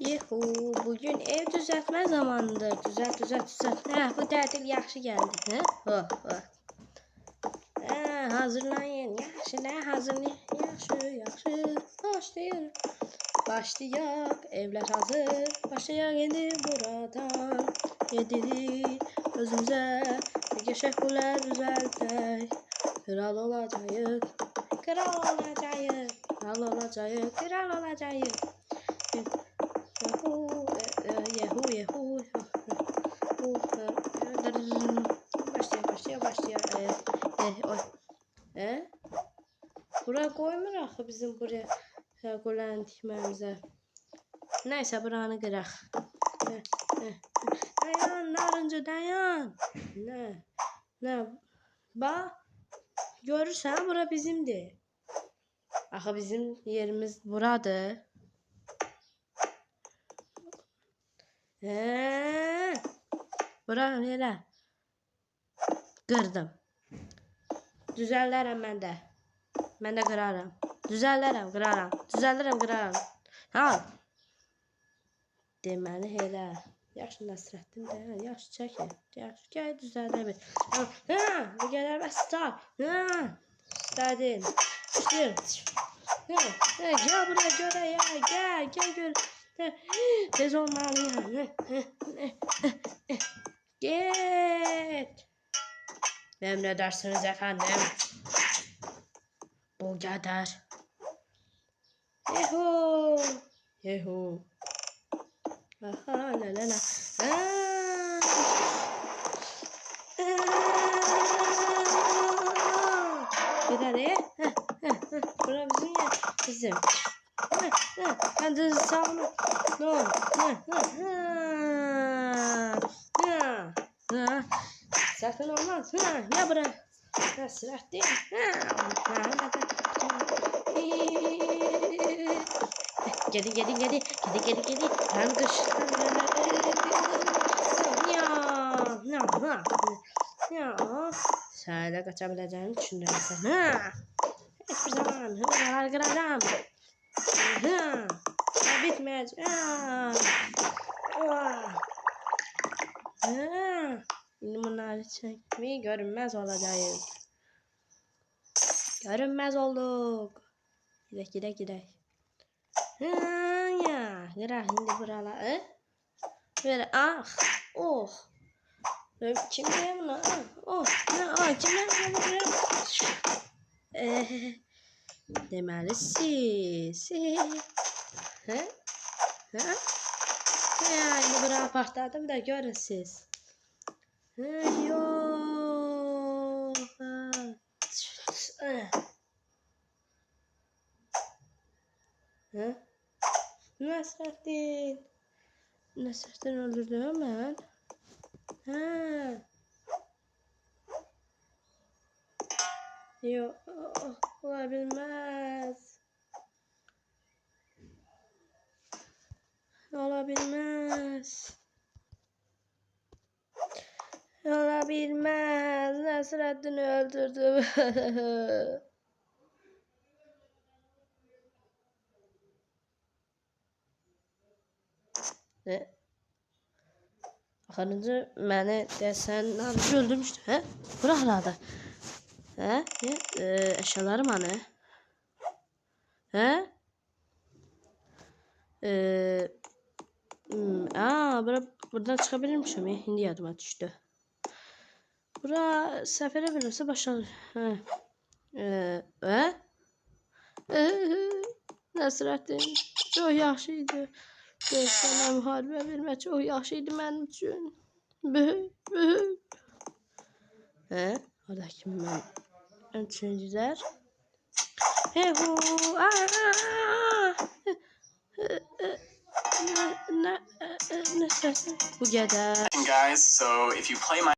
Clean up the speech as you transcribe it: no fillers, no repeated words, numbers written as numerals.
Yuhu, bugün ev düzeltme zamanıdır. Düzelt. Bu tətil yaxşı geldi. Hazırlayın. Hazırlayın. Yaxşı. Başlayaq. Evler hazır. Başlayaq indi buradan. Yedirik özümüzə. Geçək bunlar düzeltək. Kral olacağıq. Yahu. Başlıyor. Buraya koymur axı bizim buraya qoyulan tikmemize. Neyse buranı qıraq. Dayan narıncı dayan. Ne? Bak. Görürsən bura bizimdir. Axı bizim yerimiz buradır. Bura elə. Qırdım. Düzəldərəm mən də. Mən də qıraram. Düzəldərəm, qıraram. Ha. Deməli elə. Yaxşı Nəsrəddin də, yaxşı çəkir. Yaxşı gəl düzəldər bir. Bu qədər və start. Stadin. Gel buraya göre ya. Gel gör. Tez olmalıyım. Git. Emredersiniz efendim. Bu kadar. Yehu. Aha la. Bir tane. Bura bizim yer. Bizim. Ben de sağlam. Sakın olmaz. Ya bura. Silah değil. Gedi. Ben kış. Ya. Şöyle kaçabileceğini düşünüyorsun. Hiçbir zaman hıvıralar kırarım. Bitmeyecek. Şimdi bunları çekmeyi görünmez olacağız. Görünmez olduk. Gidek. Ya. Kırar şimdi buralar. Böyle Kimde bunu? Kimde bunu? Deməli siz. İndi bura partladım da görün siz. Yox. Nəsrəddin öldürdüm mən. Yok, olabilmez. Nəsrəddin öldürdüm. Axırıncı məni desən öldürmüşdü. Bura haradı? Eşyalarım hani? Buradan çıkabilirmişim. Hindi yadıma düştü. Bura sefere verirse başlar. Nəsrəddin çok yaxşıydı. Sənə müharibə vermək çox yaxşıydı mənim üçün. Oradakı mən üçüncülər. Bu qədər. Guys, so if you play my